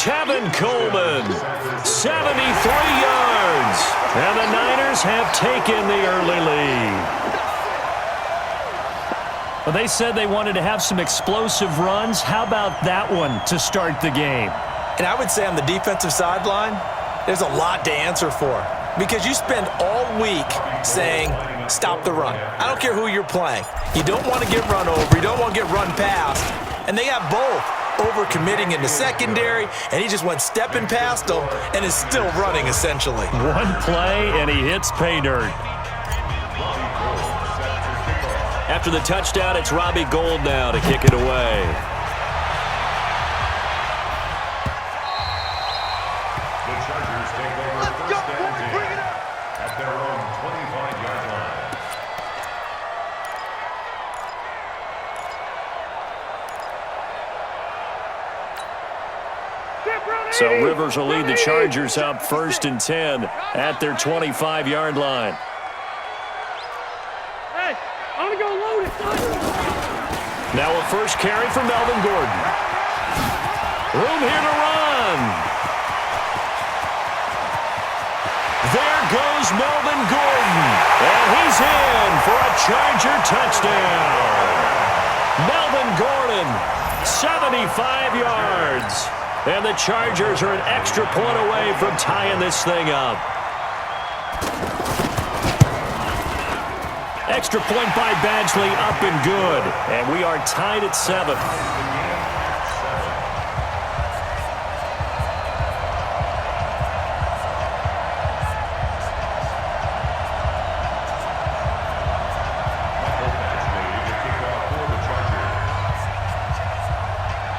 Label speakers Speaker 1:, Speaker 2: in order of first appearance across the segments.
Speaker 1: Tevin Coleman, 73 yards. And the Niners have taken the early lead. Well, they said they wanted to have some explosive runs. How about that one to start the game?
Speaker 2: And I would say on the defensive sideline, there's a lot to answer for. Because you spend all week saying, stop the run. I don't care who you're playing. You don't want to get run over. You don't want to get run past. And they got both. Overcommitting in the secondary, and he just went stepping past them and is still running, essentially.
Speaker 1: One play, and he hits pay dirt. After the touchdown, it's Robbie Gould now to kick it away.
Speaker 3: The Chargers take over first and 10 at their own 25-yard line.
Speaker 1: So Rivers will lead the Chargers up first and 10 at their 25-yard line.
Speaker 4: Hey, I'm gonna go load it, son.
Speaker 1: Now a first carry for Melvin Gordon. Room here to run. There goes Melvin Gordon. And he's in for a Charger touchdown. Melvin Gordon, 75 yards. And the Chargers are an extra point away from tying this thing up. Extra point by Badgley, up and good. And we are tied at 7.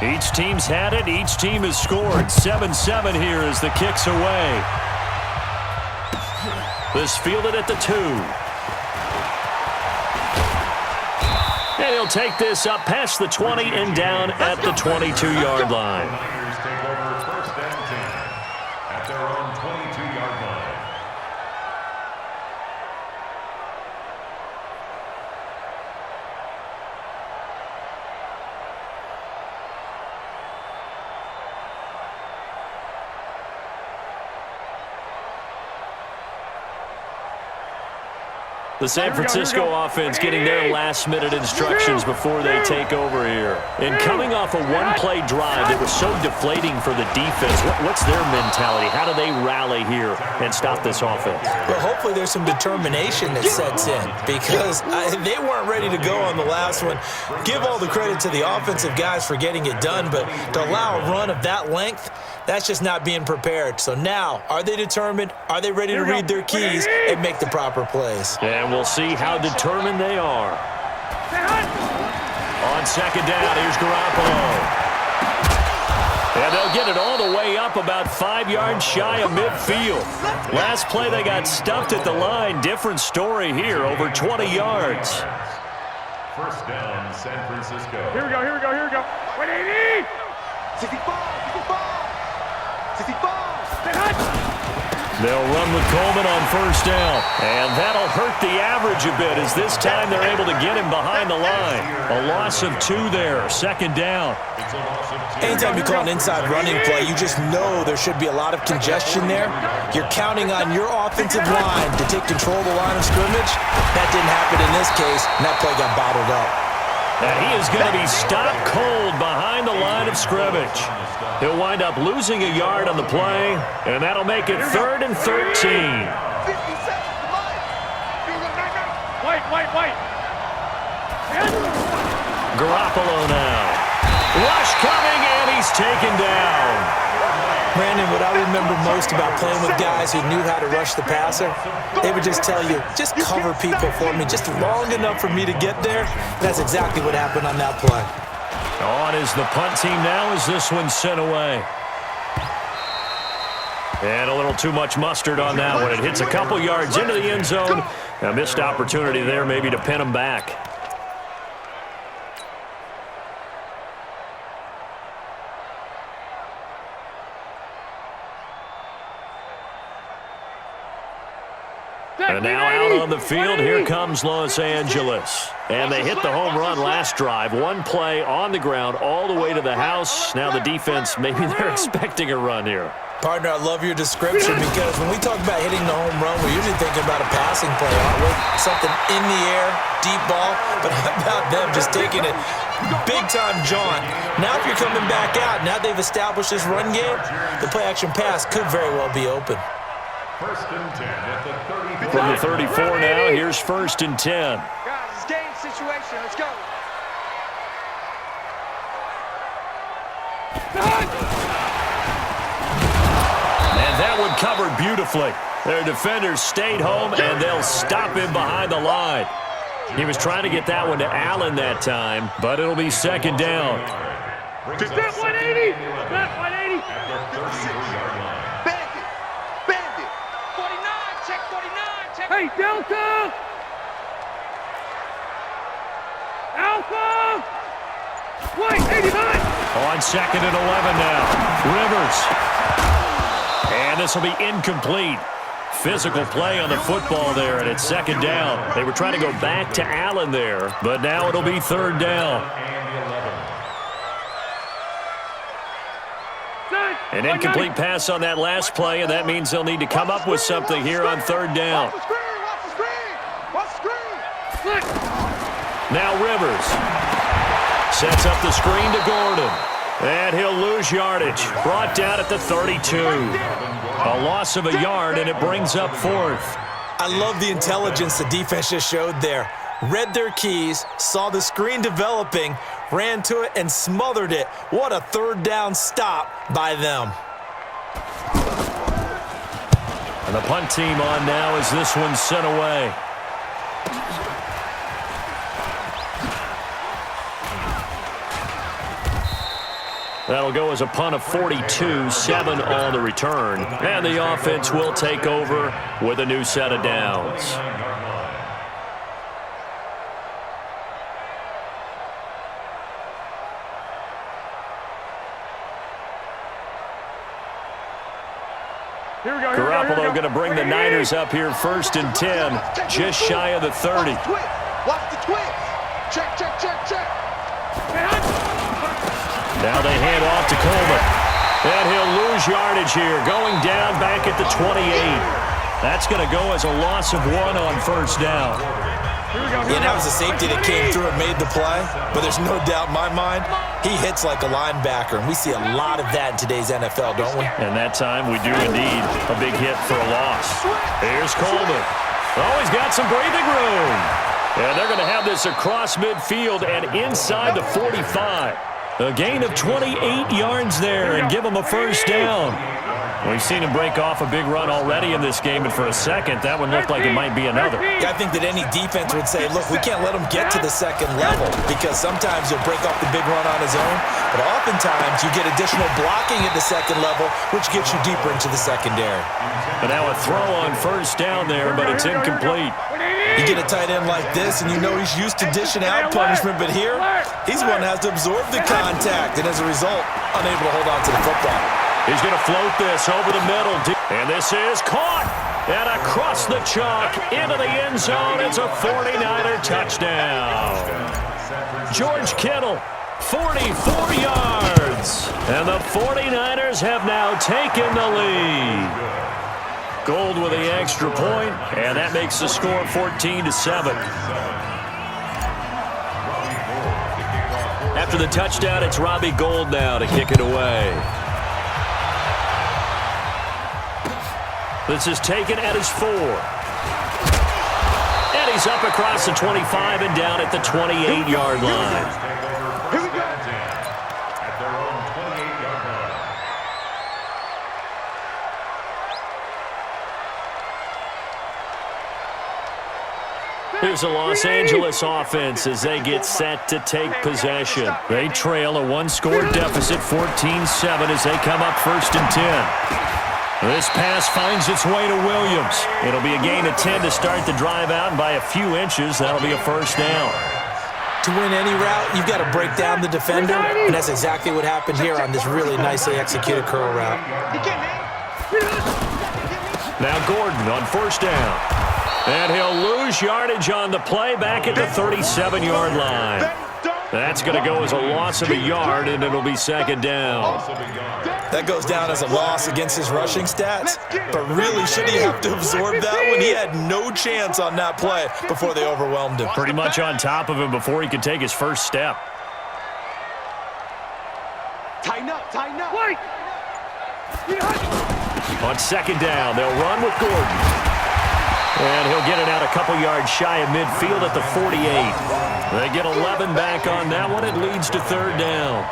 Speaker 1: Each team's had it. Each team has scored. 7-7 here as the kick's away. This fielded at the 2. And he'll take this up past the 20 and down at the 22-yard line.
Speaker 3: The Niners take over first and 10 at their own 22-yard line.
Speaker 1: The San Francisco offense getting their last-minute instructions before they take over here. And coming off a one-play drive that was so deflating for the defense, what's their mentality? How do they rally here and stop this offense?
Speaker 2: Well, hopefully there's some determination that sets in because they weren't ready to go on the last one. Give all the credit to the offensive guys for getting it done, but to allow a run of that length, that's just not being prepared. So now, are they determined? Are they ready to read their keys and make the proper plays?
Speaker 1: And we'll see how determined they are. On second down, here's Garoppolo. And they'll get it all the way up about 5 yards shy of midfield. Last play, they got stuffed at the line. Different story here, over 20 yards.
Speaker 3: First down, San Francisco.
Speaker 4: Here we go, here we go, here we go. 180! 65!
Speaker 1: They'll run with Coleman on first down. And that'll hurt the average a bit as this time they're able to get him behind the line. A loss of 2 there, second down.
Speaker 2: Anytime you call an inside running play, you just know there should be a lot of congestion there. You're counting on your offensive line to take control of the line of scrimmage. That didn't happen in this case, and that play got bottled up.
Speaker 1: And he is going to be stopped cold behind the line of scrimmage. He'll wind up losing a yard on the play, and that'll make it 3rd and 13.
Speaker 4: White.
Speaker 1: Garoppolo now. Rush coming, and he's taken down.
Speaker 2: Brandon, what I remember most about playing with guys who knew how to rush the passer, they would just tell you, just cover people for me, just long enough for me to get there. That's exactly what happened on that play.
Speaker 1: On is the punt team now as this one's sent away. And a little too much mustard on that one. It hits a couple yards into the end zone. A missed opportunity there maybe to pin him back. And now out on the field, here comes Los Angeles. And they hit the home run last drive. One play on the ground all the way to the house. Now the defense, maybe they're expecting a run here.
Speaker 2: Partner, I love your description because when we talk about hitting the home run, we're usually thinking about a passing play, aren't we? Something in the air, deep ball. But how about them just taking it big-time jaunt? Now if you're coming back out, now they've established this run game, the play-action pass could very well be open.
Speaker 3: First and 10 at the 34.
Speaker 1: From the 34 now, here's first and 10.
Speaker 5: Guys, it's game situation. Let's go.
Speaker 1: And that one covered beautifully. Their defenders stayed home, and they'll stop him behind the line. He was trying to get that one to Allen that time, but it'll be second down.
Speaker 4: Step 180. Step 180.
Speaker 5: Bandit. Bandit. 49. Check 49. Check.
Speaker 4: Hey, Delta. Alpha. White, 89.
Speaker 1: On second and 11 now. Rivers. And this will be incomplete. Physical play on the football there, and it's second down. They were trying to go back to Allen there, but now it'll be third down. An incomplete pass on that last play, and that means they'll need to come up with something here on third down.
Speaker 5: Watch the screen. Watch the screen. Watch the screen.
Speaker 1: Now Rivers sets up the screen to Gordon, and he'll lose yardage. Brought down at the 32. A loss of a yard, and it brings up fourth.
Speaker 2: I love the intelligence the defense just showed there. Read their keys, saw the screen developing, ran to it, and smothered it. What a third down stop by them.
Speaker 1: And the punt team on now as this one's sent away. That'll go as a punt of 42, 7 on the return. And the offense will take over with a new set of downs.
Speaker 4: Here we go.
Speaker 1: Garoppolo going to bring the Niners up here first and 10, just shy of the 30.
Speaker 5: Watch the twist. Check, check, check, check.
Speaker 1: Now they hand off to Coleman. And he'll lose yardage here, going down back at the 28. That's going to go as a loss of 1 on first down.
Speaker 2: Yeah, that was a safety that came through and made the play, but there's no doubt in my mind, he hits like a linebacker, and we see a lot of that in today's NFL, don't we?
Speaker 1: And that time we do indeed a big hit for a loss. Here's Coleman. Oh, he's got some breathing room. And they're going to have this across midfield and inside the 45. A gain of 28 yards there and give him a first down. We've seen him break off a big run already in this game, and for a second, that one looked like it might be another.
Speaker 2: I think that any defense would say, look, we can't let him get to the second level because sometimes he'll break off the big run on his own, but oftentimes you get additional blocking at the second level, which gets you deeper into the secondary.
Speaker 1: But now a throw on first down there, but it's incomplete.
Speaker 2: You get a tight end like this, and you know he's used to dishing out punishment, but here, he's one that has to absorb the contact, and as a result, unable to hold on to the football.
Speaker 1: He's going to float this over the middle. And this is caught. And across the chalk into the end zone. It's a 49er touchdown. George Kittle, 44 yards. And the 49ers have now taken the lead. Gold with the extra point, and that makes the score 14-7. After the touchdown, it's Robbie Gould now to kick it away. This is taken at his 4. And he's up across the 25 and down at the 28-yard line.
Speaker 5: Here we go.
Speaker 3: At their own 28-yard line.
Speaker 1: Here's the Los Angeles offense as they get set to take possession. They trail a one-score deficit, 14-7, as they come up first and 10. This pass finds its way to Williams. It'll be a gain of 10 to start the drive out, and by a few inches, that'll be a first down.
Speaker 2: To win any route, you've got to break down the defender, and that's exactly what happened here on this really nicely executed curl route.
Speaker 1: Now Gordon on first down. And he'll lose yardage on the play back at the 37-yard line. That's going to go as a loss of a yard, and it'll be second down.
Speaker 2: That goes down as a loss against his rushing stats, but really should he have to absorb that one? He had no chance on that play before they overwhelmed him.
Speaker 1: Pretty much on top of him before he could take his first step.
Speaker 5: Tighten up, tighten up.
Speaker 4: Wait.
Speaker 1: On second down, they'll run with Gordon. And he'll get it out a couple yards shy of midfield at the 48. They get 11 back on that one. It leads to third down.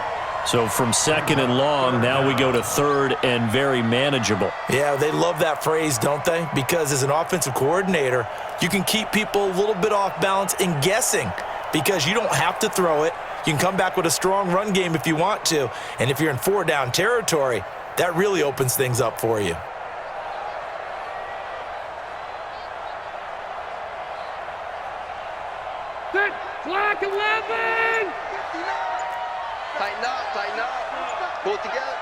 Speaker 1: So from second and long, now we go to third and very manageable.
Speaker 2: Yeah, they love that phrase, don't they? Because as an offensive coordinator, you can keep people a little bit off balance and guessing because you don't have to throw it. You can come back with a strong run game if you want to. And if you're in four-down territory, that really opens things up for you.
Speaker 4: Black 11!
Speaker 5: Tighten up, pull it together.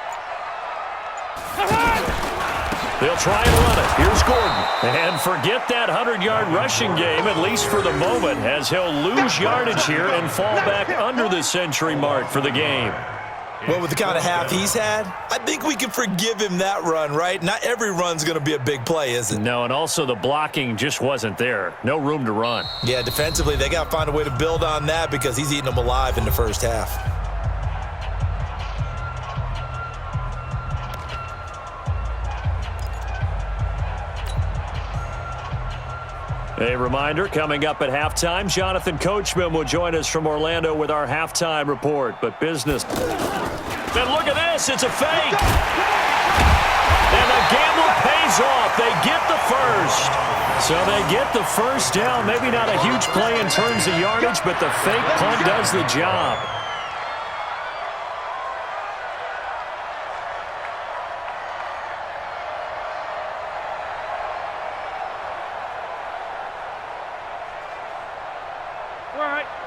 Speaker 1: They'll try and run it. Here's Gordon. And forget that 100-yard rushing game, at least for the moment, as he'll lose yardage here and fall back under the century mark for the game.
Speaker 2: Well, with the kind of half he's had, I think we can forgive him that run, right? Not every run's going to be a big play, is it?
Speaker 1: No, and also the blocking just wasn't there. No room to run.
Speaker 2: Yeah, defensively, they got to find a way to build on that because he's eating them alive in the first half.
Speaker 1: A reminder, coming up at halftime, Jonathan Coachman will join us from Orlando with our halftime report. But business. And look at this, it's a fake. And the gamble pays off. They get the first. So they get the first down. Maybe not a huge play in terms of yardage, but the fake punt does the job.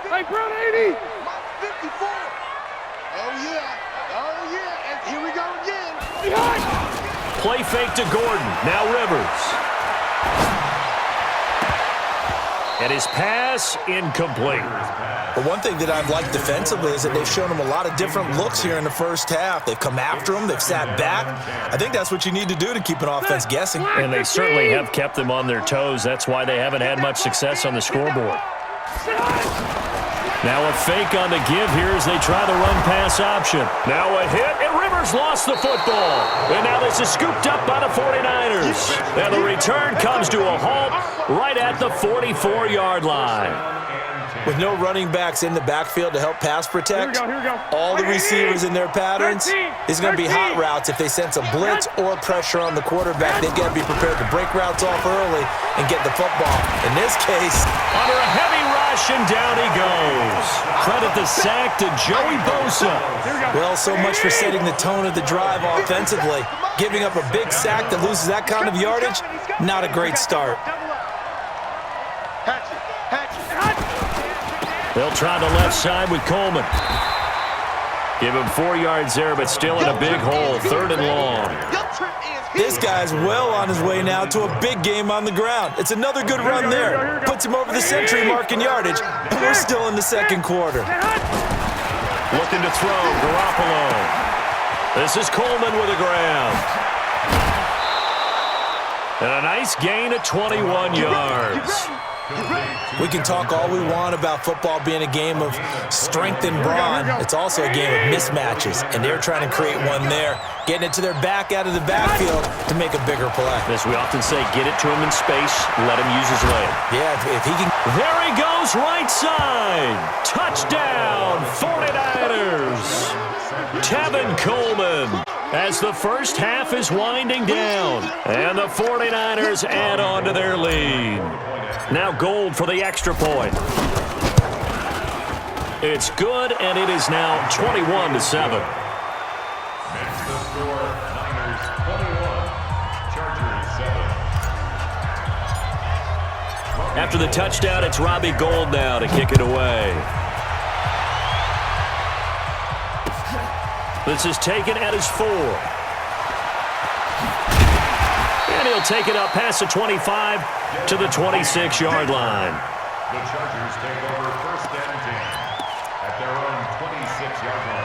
Speaker 4: Hey, Brown 80!
Speaker 5: 54. Oh, yeah. And here we go again.
Speaker 1: Play fake to Gordon. Now Rivers. And his pass incomplete.
Speaker 2: But one thing that I've liked defensively is that they've shown him a lot of different looks here in the first half. They've come after him. They've sat back. I think that's what you need to do to keep an offense guessing.
Speaker 1: And they certainly have kept them on their toes. That's why they haven't had much success on the scoreboard. Now a fake on the give here as they try the run-pass option. Now a hit, and Rivers lost the football. And now this is scooped up by the 49ers. And the return comes to a halt right at the 44-yard line.
Speaker 2: With no running backs in the backfield to help pass protect,
Speaker 4: Here we go.
Speaker 2: all the receivers in their patterns, it's going to be hot routes. If they sense a blitz or pressure on the quarterback, they've got to be prepared to break routes off early and get the football. In this case,
Speaker 1: under a heavy rush, and down he goes. Credit the sack to Joey Bosa.
Speaker 2: well, so much for setting the tone of the drive offensively. Giving up a big sack that loses that kind of yardage, not a great start.
Speaker 1: They'll try the left side with Coleman. Give him 4 yards there, but still in a big hole. Third and long.
Speaker 2: This guy's well on his way now to a big game on the ground. It's another good run there. Puts him over the century mark in yardage, and we're still in the second quarter.
Speaker 1: Looking to throw, Garoppolo. This is Coleman with a grab. And a nice gain of 21 yards.
Speaker 2: We can talk all we want about football being a game of strength and brawn. It's also a game of mismatches, and they're trying to create one there, getting it to their back out of the backfield to make a bigger play.
Speaker 1: As we often say, get it to him in space, let him use his leg.
Speaker 2: Yeah, if he can.
Speaker 1: There he goes, right side. Touchdown, 49ers. Tevin Coleman. As the first half is winding down, and the 49ers add on to their lead. Now Gold for the extra point. It's good, and it is now 21-7.
Speaker 3: Makes the score Niners 21, Chargers 7.
Speaker 1: After the touchdown, it's Robbie Gould now to kick it away. This is taken at his 4. And And he'll take it up past the 25 to the 26-yard line.
Speaker 3: The Chargers take over 1st and 10 at their own 26-yard line.